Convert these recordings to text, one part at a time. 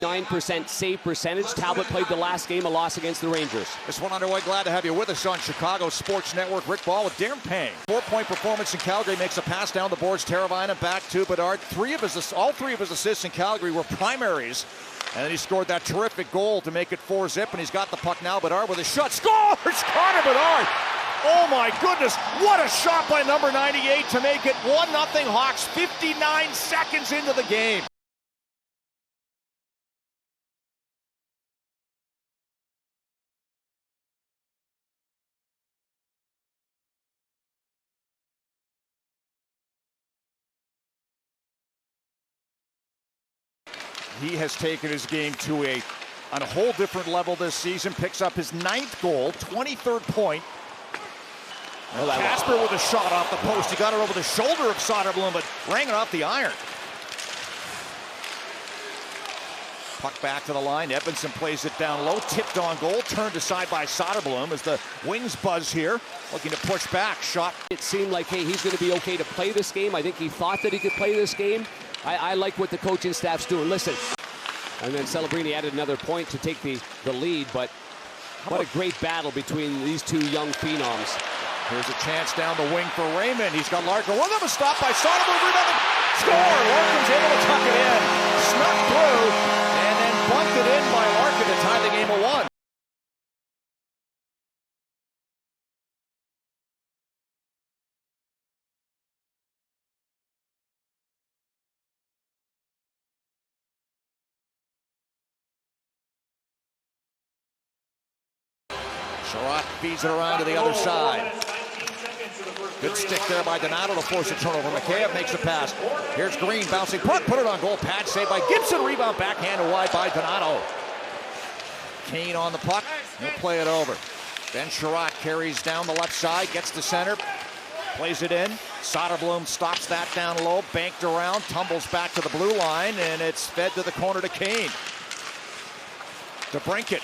9% save percentage. Talbot played the last game, a loss against the Rangers. This one underway. Glad to have you with us on Chicago Sports Network. Rick Ball with Darren Payne. 4-point performance in Calgary, makes a pass down the boards. Teravainen back to Bedard. All three of his assists in Calgary were primaries. And then he scored that terrific goal to make it 4-zip, and he's got the puck now. Bedard with a shot. Scores! Connor Bedard! Oh my goodness, what a shot by number 98 to make it 1-0 Hawks 59 seconds into the game. He has taken his game to on a whole different level this season. Picks up his 9th goal, 23rd point. Casper with a shot off the post. He got it over the shoulder of Söderblom, but rang it off the iron. Puck back to the line. Edmondson plays it down low. Tipped on goal. Turned aside by Söderblom as the wings buzz here. Looking to push back. Shot. It seemed like, hey, he's going to be okay to play this game. I think he thought that he could play this game. I like what the coaching staff's doing. Listen. And then Celebrini added another point to take the lead, but what a great battle between these two young phenoms. Here's a chance down the wing for Raymond. He's got Larkin. One of them is stopped by Söderblom. Rebound. Score! Larkin's able to tuck it in. Snuck through, and then bumped it in by Larkin to tie the game at 1. Sherratt feeds it around to the other side. Good stick there by Donato to force a turnover. Mikheyev makes a pass. Here's Green bouncing puck, put it on goal. Pad saved by Gibson. Rebound backhanded wide by Donato. Kane on the puck. He'll play it over. Then Sherratt carries down the left side, gets to center, plays it in. Söderblom stops that down low, banked around, tumbles back to the blue line, and it's fed to the corner to Kane. To Brinket.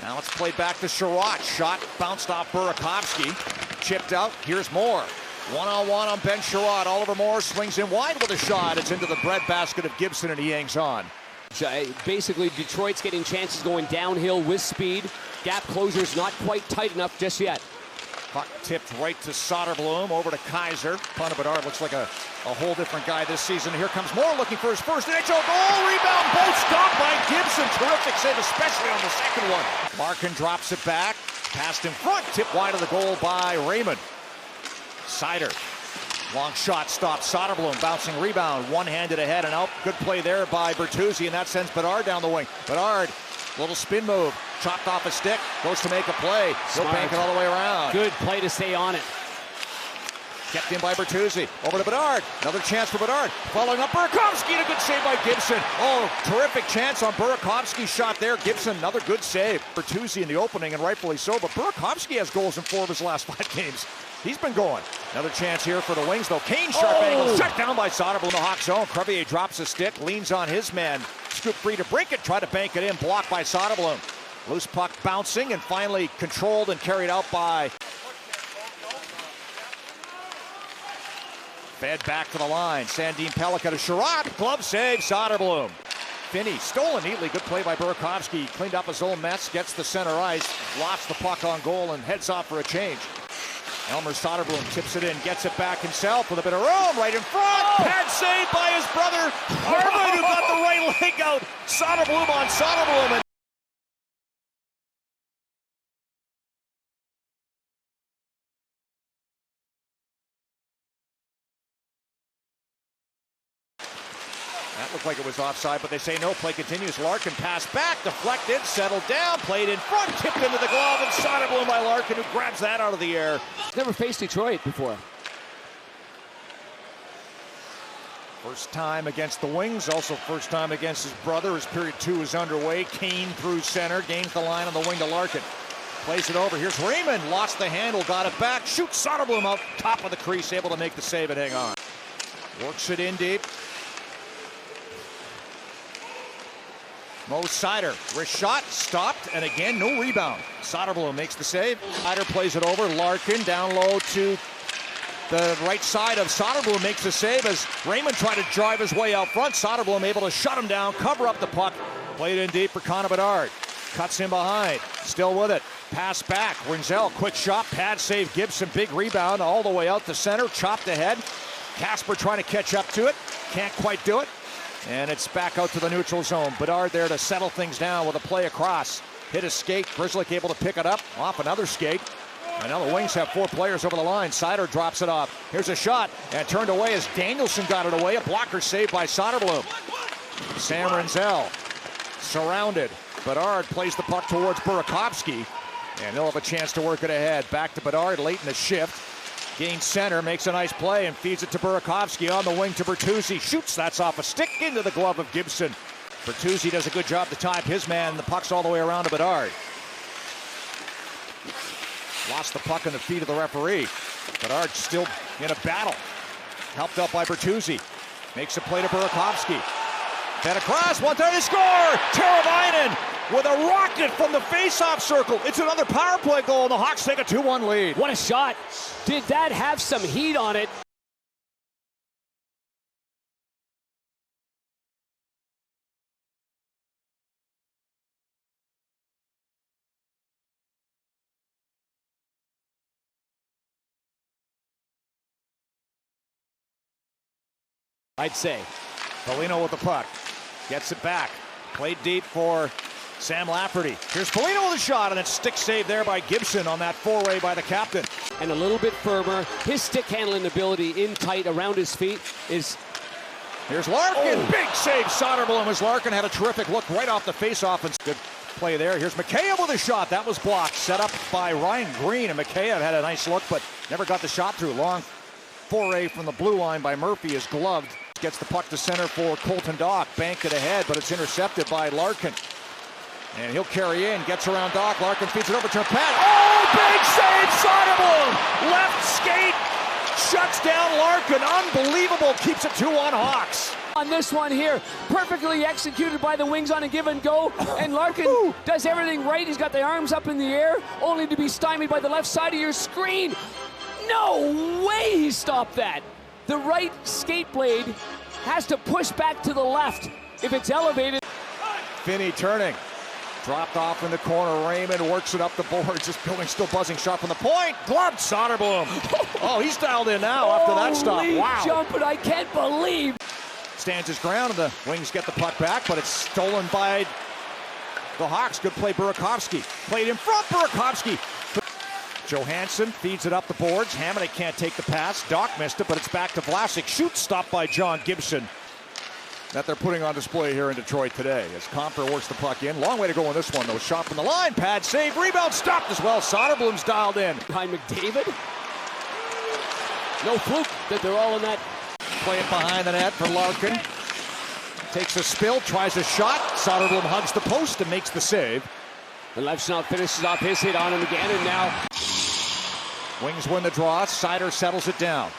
Now it's played back to Sherratt. Shot bounced off Burakovsky. Chipped out. Here's Moore. One-on-one on Ben Sherratt. Oliver Moore swings in wide with a shot. It's into the breadbasket of Gibson, and he hangs on. Basically, Detroit's getting chances going downhill with speed. Gap closer's not quite tight enough just yet. Puck tipped right to Söderblom, over to Kaiser. Connor Bedard looks like a whole different guy this season. Here comes Moore looking for his first NHL goal. Rebound, both stopped by Gibson. Terrific save, especially on the second one. Larkin drops it back. Passed in front, tipped wide of the goal by Raymond. Seider. Long shot stops. Söderblom bouncing rebound. One-handed ahead and out. Good play there by Bertuzzi, and that sends Bedard down the wing. Bedard, little spin move. Chopped off a stick. Goes to make a play. He'll bank it all the way around. Good play to stay on it. Kept in by Bertuzzi. Over to Bedard. Another chance for Bedard. Following up Burakovsky, and a good save by Gibson. Oh, terrific chance on Burakovsky's shot there. Gibson, another good save. Bertuzzi in the opening, and rightfully so, but Burakovsky has goals in 4 of his last 5 games. He's been going. Another chance here for the Wings, though. Kane, sharp angle, shut down by Söderblom in the Hawk zone. Crevier drops a stick, leans on his man. Scoop free to break it, try to bank it in, blocked by Söderblom. Loose puck bouncing, and finally controlled and carried out by... Fed back to the line. Sandin Pellikka to Sherratt. Glove save, Söderblom. Finney stolen neatly. Good play by Burakovsky. Cleaned up his own mess. Gets the center ice. Lost the puck on goal and heads off for a change. Elmer Söderblom tips it in. Gets it back himself with a bit of room right in front. Pad saved by his brother Harvard, who got the right leg out. Söderblom on Söderblom. That looked like it was offside, but they say no. Play continues. Larkin passed back, deflected, settled down, played in front, tipped into the glove, and Söderblom by Larkin, who grabs that out of the air. Never faced Detroit before. First time against the Wings, also first time against his brother as period 2 is underway. Kane through center, gains the line on the wing to Larkin. Plays it over. Here's Raymond, lost the handle, got it back, shoots Söderblom out top of the crease, able to make the save and hang on. Works it in deep. Mo Seider, wrist shot, stopped, and again, no rebound. Söderblom makes the save. Seider plays it over. Larkin down low to the right side of Söderblom makes the save as Raymond tried to drive his way out front. Söderblom able to shut him down, cover up the puck. Played in deep for Connor Bedard. Cuts in behind, still with it. Pass back, Rinzel, quick shot, pad save, Gibson, big rebound all the way out to center, chopped ahead. Casper trying to catch up to it, can't quite do it. And it's back out to the neutral zone. Bedard there to settle things down with a play across. Hit a skate, Grzelcyk able to pick it up, off another skate. And now the Wings have 4 players over the line. Seider drops it off. Here's a shot, and turned away as Danielson got it away. A blocker saved by Söderblom. Sam Rinzel surrounded. Bedard plays the puck towards Burakovsky, and he'll have a chance to work it ahead. Back to Bedard late in the shift. Gains center, makes a nice play, and feeds it to Burakovsky on the wing to Bertuzzi. Shoots, that's off a stick into the glove of Gibson. Bertuzzi does a good job to time his man. The puck's all the way around to Bedard. Lost the puck in the feet of the referee. Bedard still in a battle. Helped up by Bertuzzi. Makes a play to Burakovsky. Then across, 1-30 score! Teravainen with a rocket from the face-off circle. It's another power play goal, and the Hawks take a 2-1 lead. What a shot. Did that have some heat on it? I'd say. Foligno with the puck. Gets it back. Played deep for Sam Lafferty. Here's Foligno with a shot, and it's stick save there by Gibson on that foray by the captain. And a little bit firmer. His stick handling ability in tight around his feet is... Here's Larkin. Oh. Big save, Söderblom, as Larkin had a terrific look right off the face-off. And good play there. Here's Mikheyev with a shot. That was blocked. Set up by Ryan Green, and Mikheyev had a nice look, but never got the shot through. Long foray from the blue line by Murphy is gloved. Gets the puck to center for Colton Dach. Banked it ahead, but it's intercepted by Larkin. And he'll carry in, gets around Dach. Larkin feeds it over to Pat. Oh, big save, Söderblom! Left skate, shuts down Larkin. Unbelievable, keeps it 2-1 Hawks. On this one here, perfectly executed by the Wings on a give and go. And Larkin does everything right. He's got the arms up in the air, only to be stymied by the left side of your screen. No way he stopped that. The right skate blade has to push back to the left if it's elevated. Finney turning. Dropped off in the corner. Raymond works it up the boards. This building still buzzing shot from the point. Gloved Söderblom. Oh, he's dialed in now after that stop. Wow. Jumping, I can't believe. Stands his ground, and the Wings get the puck back, but it's stolen by the Hawks. Good play, Burakovsky. Played in front, Burakovsky. Johansson feeds it up the boards. Hamonic can't take the pass. Dach missed it, but it's back to Vlasic. Shoot stopped by John Gibson. That they're putting on display here in Detroit today as Comper works the puck in. Long way to go on this one, though. Shot from the line. Pad save. Rebound stopped as well. Söderblom's dialed in. Behind McDavid. No fluke that they're all in that. Play it behind the net for Larkin. Takes a spill. Tries a shot. Söderblom hugs the post and makes the save. And Levsnow finishes off his hit on him again, and now Wings win the draw. Seider settles it down.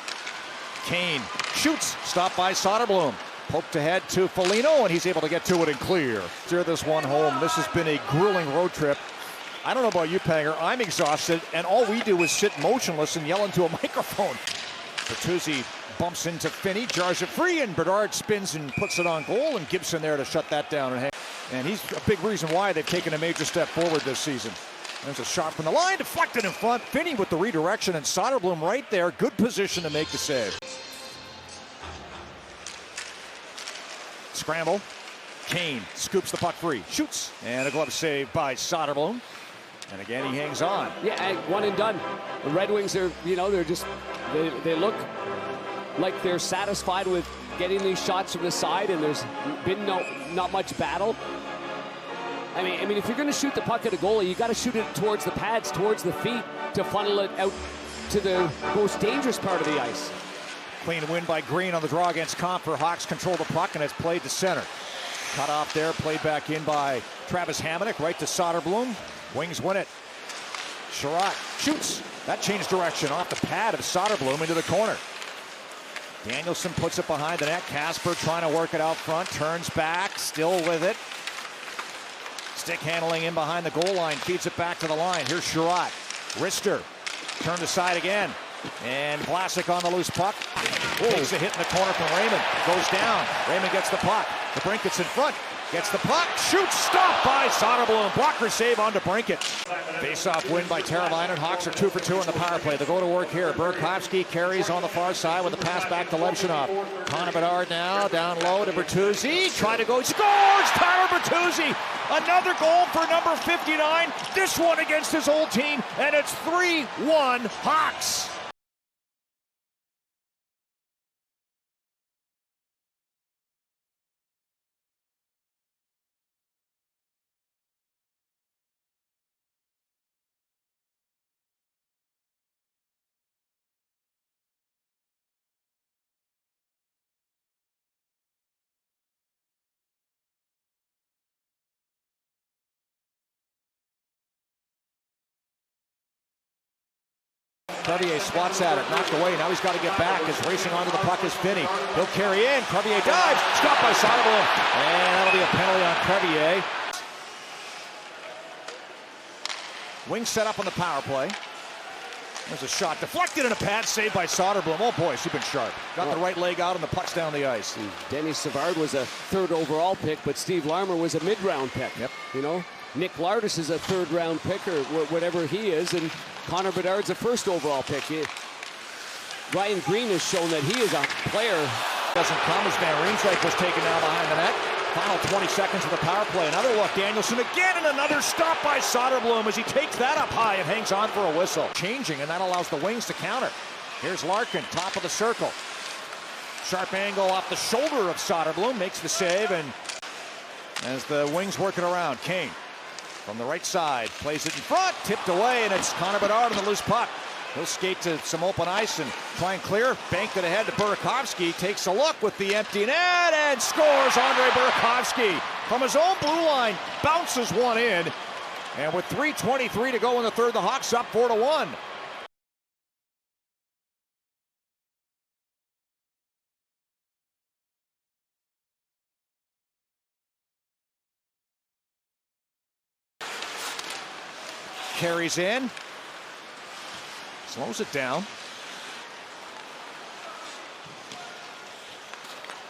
Kane shoots. Stopped by Söderblom. Poked ahead to Foligno, and he's able to get to it and clear. Steer this one home. This has been a grueling road trip. I don't know about you, Panger. I'm exhausted, and all we do is sit motionless and yell into a microphone. Bertuzzi bumps into Finney, jars it free, and Bedard spins and puts it on goal, and Gibson there to shut that down. And he's a big reason why they've taken a major step forward this season. There's a shot from the line, deflected in front. Finney with the redirection, and Söderblom right there. Good position to make the save. Scramble. Kane scoops the puck free. Shoots. And a glove save by Söderblom. And again, he hangs on. Yeah, one and done. The Red Wings are, they're just, they look like they're satisfied with getting these shots from the side, and there's been not much battle. I mean, if you're going to shoot the puck at a goalie, you got to shoot it towards the pads, towards the feet, to funnel it out to the most dangerous part of the ice. Clean win by Green on the draw against Comper. Hawks control the puck, and it's played to center. Cut off there, played back in by Travis Hamonic, right to Söderblom. Wings win it. Sherratt shoots. That changed direction off the pad of Söderblom into the corner. Danielson puts it behind the net. Casper trying to work it out front. Turns back, still with it. Stick handling in behind the goal line. Feeds it back to the line. Here's Sherratt. Rister turned aside again. And Vlasic on the loose puck. Takes a hit in the corner from Raymond. Goes down. Raymond gets the puck. DeBrincat's in front. Gets the puck. Shoots. Stopped by Söderblom. Blocker save on DeBrincat. Face-off win by Carolina. Hawks are 2 for 2 on the power play. They go to work here. Burakovsky carries on the far side with the pass back to Levchinov. Connor Bedard now down low to Bertuzzi. Try to go. Scores! Tyler Bertuzzi. Another goal for number 59. This one against his old team. And it's 3-1 Hawks. Crevier swats at it, knocked away. Now he's got to get back. As racing onto the puck is Finney. He'll carry in. Crevier dives. Stopped by Söderblom. And that'll be a penalty on Crevier. Wings set up on the power play. There's a shot deflected and a pad saved by Söderblom. Oh boy, she's been sharp. Got the right leg out and the puck's down the ice. Denny Savard was a 3rd overall pick, but Steve Larmer was a mid-round pick. Yep. You know, Nick Lardis is a 3rd round pick or whatever he is, and Connor Bedard's a 1st overall pick. Ryan Green has shown that he is a player. Doesn't come as Van Riemsdyk was taken down behind the net. Final 20 seconds of the power play. Another look, Danielson again, and another stop by Söderblom as he takes that up high and hangs on for a whistle. Changing, and that allows the Wings to counter. Here's Larkin, top of the circle. Sharp angle off the shoulder of Söderblom, makes the save, and as the Wings work it around, Kane from the right side, plays it in front, tipped away, and it's Connor Bedard on the loose puck. He'll skate to some open ice and try and clear. Banked it ahead to Burakovsky. Takes a look with the empty net and scores. Andre Burakovsky from his own blue line. Bounces one in. And with 3:23 to go in the third, the Hawks up 4-1. Carries in. Slows it down.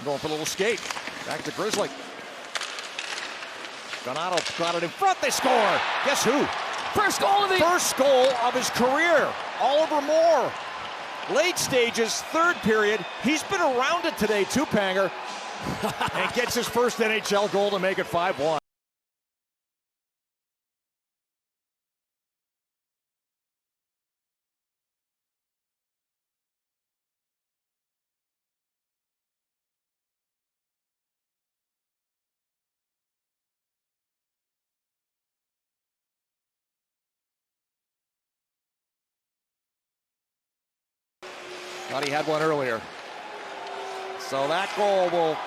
Going for a little skate. Back to Grizzly. Donato got it in front. They score. Guess who? First goal of his career. Oliver Moore. Late stages, 3rd period. He's been around it today too, Panger. And gets his first NHL goal to make it 5-1. Thought he had one earlier. So that goal will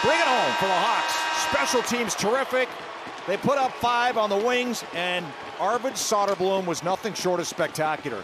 bring it home for the Hawks. Special teams terrific. They put up 5 on the Wings, and Arvid Söderblom was nothing short of spectacular.